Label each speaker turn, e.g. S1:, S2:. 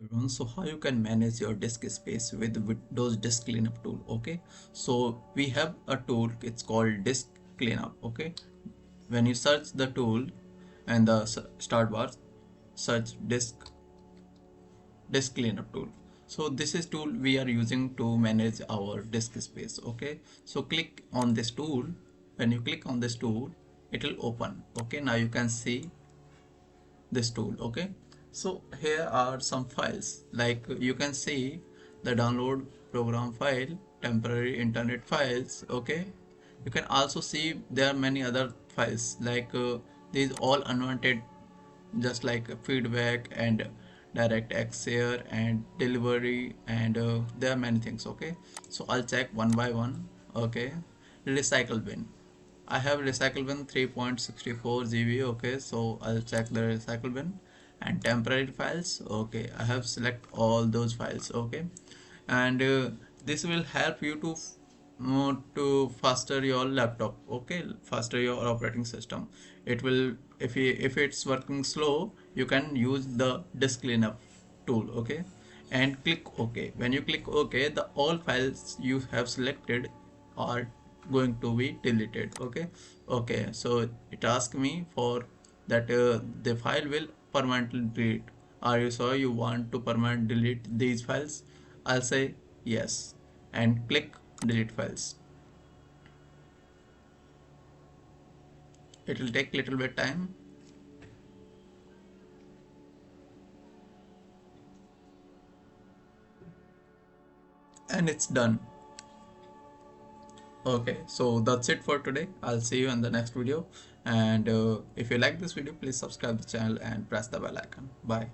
S1: Everyone, so how you can manage your disk space with Windows Disk Cleanup tool? Okay, so we have a tool, it's called Disk Cleanup. Okay, when you search the tool and the start bar, search disk cleanup tool. So this is tool we are using to manage our disk space. Okay, so click on this tool. When you click on this tool, it will open. Okay, now you can see this tool. Okay, so here are some files, like you can see the download program file, temporary internet files. Okay, you can also see there are many other files, like these all unwanted, just like feedback and direct share and delivery, and there are many things. Okay, so I'll check one by one. Okay, recycle bin, I have recycle bin 3.64 GB. Okay, so I'll check the recycle bin. And temporary files. Okay, I have select all those files. Okay, and this will help you to faster your laptop. Okay, faster your operating system. It will, if it's working slow, you can use the disk cleanup tool. Okay, and click OK. When you click OK, the all files you have selected are going to be deleted. Okay, okay, so it asks me for that the file will permanently delete. Are you sure you want to permanently delete these files? I'll say yes and click delete files. It will take little bit time, and it's done. Okay, so that's it for today. I'll see you in the next video, and if you like this video, please subscribe the channel and press the bell icon. Bye.